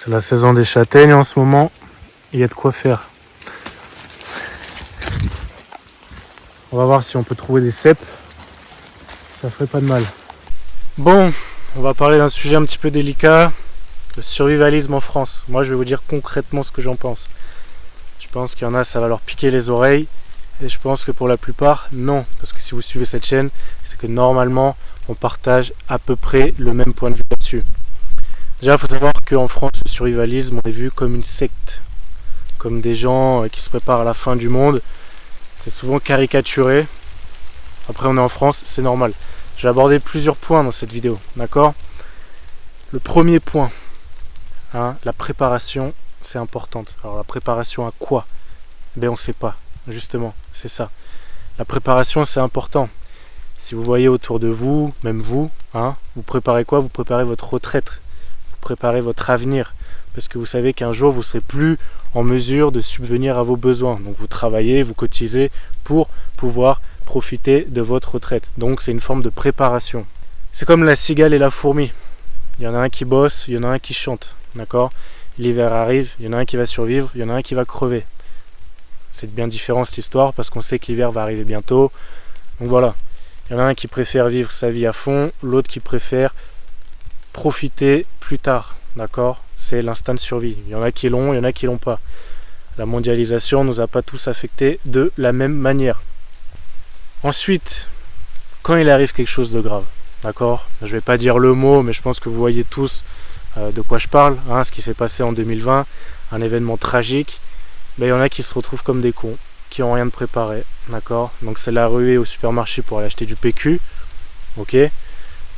C'est la saison des châtaignes en ce moment. Il y a de quoi faire. On va voir si on peut trouver des cèpes. Ça ferait pas de mal. Bon, on va parler d'un sujet un petit peu délicat. Le survivalisme en France. Moi, je vais vous dire concrètement ce que j'en pense. Je pense qu'il y en a, ça va leur piquer les oreilles. Et je pense que pour la plupart, non. Parce que si vous suivez cette chaîne, c'est que normalement, on partage à peu près le même point de vue là-dessus. Déjà, il faut savoir qu'en France, le survivalisme, on est vu comme une secte. Comme des gens qui se préparent à la fin du monde. C'est souvent caricaturé. Après, on est en France, c'est normal. Je vais aborder plusieurs points dans cette vidéo, d'accord ? Le premier point, la préparation, c'est importante. Alors, la préparation à quoi ? Ben, on ne sait pas, justement, c'est ça. La préparation, c'est important. Si vous voyez autour de vous, même vous, vous préparez quoi ? Vous préparez votre retraite. Vous préparez votre avenir. Parce que vous savez qu'un jour, vous ne serez plus en mesure de subvenir à vos besoins. Donc, vous travaillez, vous cotisez pour pouvoir profiter de votre retraite. Donc, c'est une forme de préparation. C'est comme la cigale et la fourmi. Il y en a un qui bosse, il y en a un qui chante. D'accord ? L'hiver arrive, il y en a un qui va survivre, il y en a un qui va crever. C'est bien différent cette histoire parce qu'on sait que l'hiver va arriver bientôt. Donc voilà. Il y en a un qui préfère vivre sa vie à fond, l'autre qui préfère profiter plus tard. D'accord ? C'est l'instinct de survie. Il y en a qui l'ont, il y en a qui l'ont pas. La mondialisation ne nous a pas tous affectés de la même manière. Ensuite, quand il arrive quelque chose de grave, d'accord ? Je ne vais pas dire le mot, mais je pense que vous voyez tous de quoi je parle. Ce qui s'est passé en 2020, un événement tragique. Il y en a qui se retrouvent comme des cons, qui n'ont rien de préparé. D'accord ? Donc c'est la ruée au supermarché pour aller acheter du PQ. Ok ?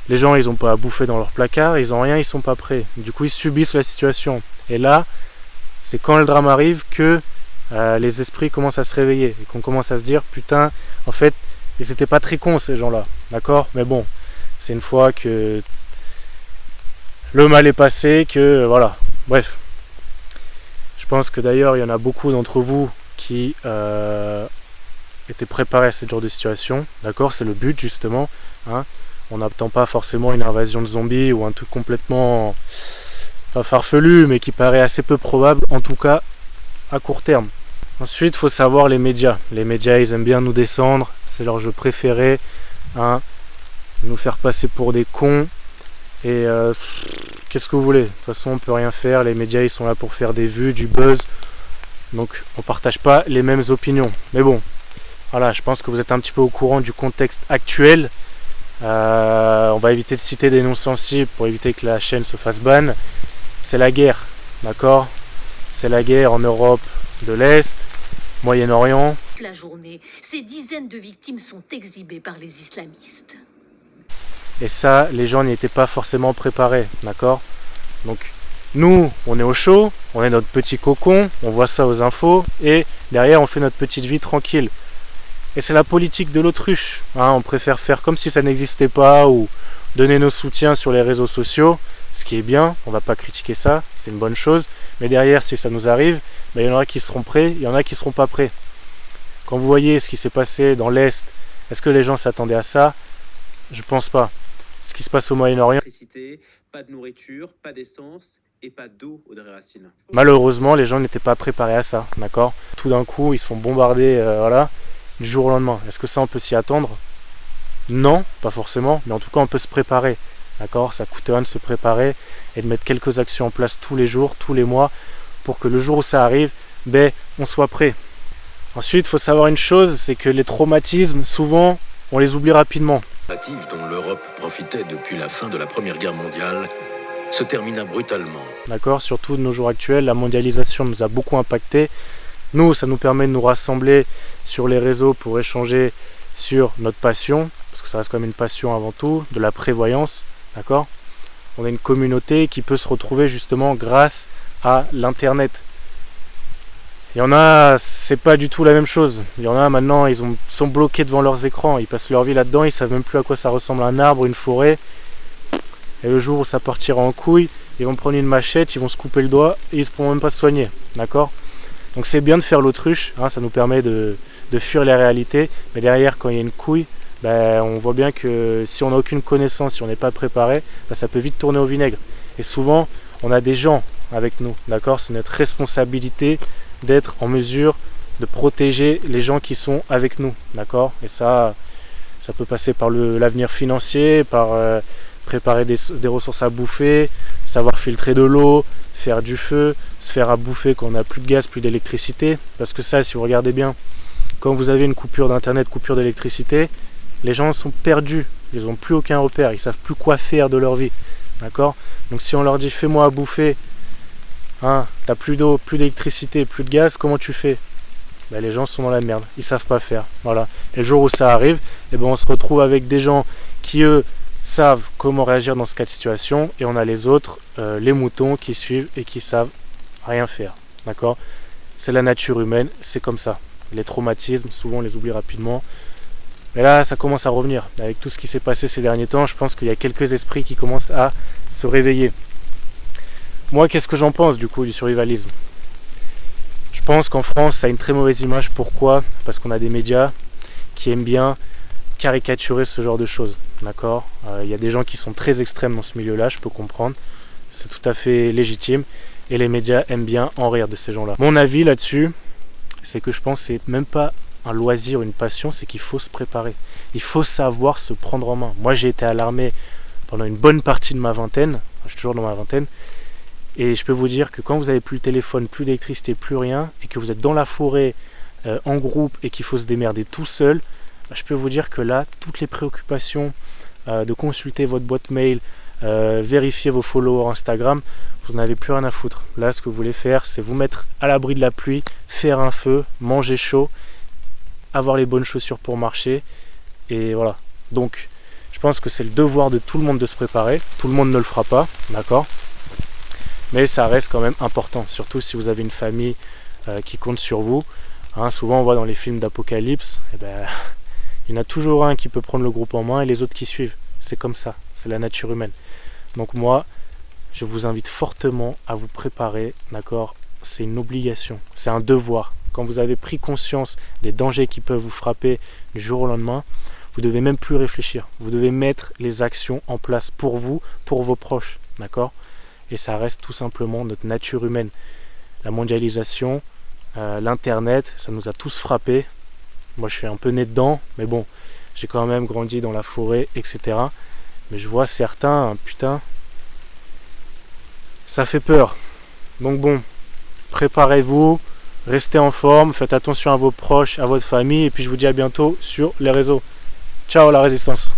Les gens, ils n'ont pas à bouffer dans leur placard, ils n'ont rien, ils ne sont pas prêts. Du coup, ils subissent la situation. Et là, c'est quand le drame arrive que les esprits commencent à se réveiller et qu'on commence à se dire, putain, en fait, ils n'étaient pas très cons, ces gens-là. D'accord ? Mais bon, c'est une fois que le mal est passé, que voilà. Bref. Je pense que d'ailleurs, il y en a beaucoup d'entre vous qui étaient préparés à ce genre de situation. D'accord ? C'est le but, justement. On n'attend pas forcément une invasion de zombies ou un truc complètement pas farfelu, mais qui paraît assez peu probable, en tout cas à court terme. Ensuite, il faut savoir les médias. Les médias, ils aiment bien nous descendre, c'est leur jeu préféré, nous faire passer pour des cons. Et qu'est-ce que vous voulez ? De toute façon, on ne peut rien faire. Les médias, ils sont là pour faire des vues, du buzz. Donc, on ne partage pas les mêmes opinions. Mais bon, voilà, je pense que vous êtes un petit peu au courant du contexte actuel. On va éviter de citer des noms sensibles pour éviter que la chaîne se fasse ban. C'est la guerre, d'accord ? C'est la guerre en Europe de l'Est, Moyen-Orient. La journée, ces dizaines de victimes sont exhibées par les islamistes. Et ça, les gens n'y étaient pas forcément préparés, d'accord ? Donc, nous, on est au chaud, on est notre petit cocon, on voit ça aux infos, et derrière, on fait notre petite vie tranquille. Et c'est la politique de l'autruche. On préfère faire comme si ça n'existait pas ou donner nos soutiens sur les réseaux sociaux, ce qui est bien, on ne va pas critiquer ça, c'est une bonne chose. Mais derrière, si ça nous arrive, il y en aura qui seront prêts, il y en a qui ne seront pas prêts. Quand vous voyez ce qui s'est passé dans l'Est, est-ce que les gens s'attendaient à ça ? Je ne pense pas. Ce qui se passe au Moyen-Orient, pas de nourriture, pas d'essence et pas d'eau au Racine. Malheureusement, les gens n'étaient pas préparés à ça, d'accord ? Tout d'un coup, ils se font bombarder, du jour au lendemain. Est-ce que ça, on peut s'y attendre ? Non, pas forcément, mais en tout cas, on peut se préparer. D'accord ? Ça coûte rien de se préparer et de mettre quelques actions en place tous les jours, tous les mois, pour que le jour où ça arrive, on soit prêt. Ensuite, il faut savoir une chose, c'est que les traumatismes, souvent, on les oublie rapidement. Dont l'Europe profitait depuis la fin de la Première Guerre mondiale se termina brutalement. D'accord ? Surtout de nos jours actuels, la mondialisation nous a beaucoup impacté. Nous, ça nous permet de nous rassembler sur les réseaux pour échanger sur notre passion, parce que ça reste quand même une passion avant tout, de la prévoyance, d'accord ? On a une communauté qui peut se retrouver justement grâce à l'internet. Il y en a, c'est pas du tout la même chose. Il y en a maintenant, ils sont bloqués devant leurs écrans, ils passent leur vie là-dedans, ils savent même plus à quoi ça ressemble un arbre, une forêt. Et le jour où ça partira en couille, ils vont prendre une machette, ils vont se couper le doigt et ils ne pourront même pas se soigner, d'accord ? Donc c'est bien de faire l'autruche, ça nous permet de fuir la réalité, mais derrière quand il y a une couille, on voit bien que si on n'a aucune connaissance, si on n'est pas préparé, ça peut vite tourner au vinaigre. Et souvent, on a des gens avec nous, d'accord? C'est notre responsabilité d'être en mesure de protéger les gens qui sont avec nous, d'accord? Et ça peut passer par l'avenir financier, par préparer des ressources à bouffer, savoir filtrer de l'eau, faire du feu, se faire à bouffer quand on n'a plus de gaz, plus d'électricité. Parce que ça, si vous regardez bien, quand vous avez une coupure d'internet, coupure d'électricité, les gens sont perdus, ils n'ont plus aucun repère, ils ne savent plus quoi faire de leur vie, d'accord? Donc si on leur dit fais-moi à bouffer, hein, t'as plus d'eau, plus d'électricité, plus de gaz, comment tu fais? Ben, les gens sont dans la merde, ils savent pas faire, voilà. Et le jour où ça arrive, eh ben, on se retrouve avec des gens qui eux savent comment réagir dans ce cas de situation, et on a les autres, les moutons qui suivent et qui savent rien faire, d'accord? C'est la nature humaine, c'est comme ça. Les traumatismes, souvent on les oublie rapidement. Mais là, ça commence à revenir. Avec tout ce qui s'est passé ces derniers temps, je pense qu'il y a quelques esprits qui commencent à se réveiller. Moi, qu'est-ce que j'en pense du coup du survivalisme? Je pense qu'en France, ça a une très mauvaise image. Pourquoi? Parce qu'on a des médias qui aiment bien caricaturer ce genre de choses. D'accord? Il y a des gens qui sont très extrêmes dans ce milieu-là, je peux comprendre. C'est tout à fait légitime. Et les médias aiment bien en rire de ces gens-là. Mon avis là-dessus, c'est que je pense que c'est même pas un loisir, une passion, c'est qu'il faut se préparer. Il faut savoir se prendre en main. Moi, j'ai été à l'armée pendant une bonne partie de ma vingtaine. Je suis toujours dans ma vingtaine. Et je peux vous dire que quand vous n'avez plus le téléphone, plus d'électricité, plus rien, et que vous êtes dans la forêt, en groupe, et qu'il faut se démerder tout seul, je peux vous dire que là, toutes les préoccupations de consulter votre boîte mail, vérifier vos followers Instagram, vous n'avez plus rien à foutre. Là, ce que vous voulez faire, c'est vous mettre à l'abri de la pluie, faire un feu, manger chaud, avoir les bonnes chaussures pour marcher, et voilà. Donc, je pense que c'est le devoir de tout le monde de se préparer. Tout le monde ne le fera pas, d'accord? Mais ça reste quand même important, surtout si vous avez une famille qui compte sur vous. Hein, souvent, on voit dans les films d'apocalypse, eh ben, il y en a toujours un qui peut prendre le groupe en main et les autres qui suivent. C'est comme ça, c'est la nature humaine. Donc moi, je vous invite fortement à vous préparer, d'accord? C'est une obligation, c'est un devoir. Quand vous avez pris conscience des dangers qui peuvent vous frapper du jour au lendemain, vous ne devez même plus réfléchir. Vous devez mettre les actions en place pour vous, pour vos proches, d'accord? Et ça reste tout simplement notre nature humaine. La mondialisation, l'internet, ça nous a tous frappés. Moi, je suis un peu né dedans, mais bon, j'ai quand même grandi dans la forêt, etc. Mais je vois certains, putain, ça fait peur. Donc bon, préparez-vous, restez en forme, faites attention à vos proches, à votre famille, et puis je vous dis à bientôt sur les réseaux. Ciao la résistance!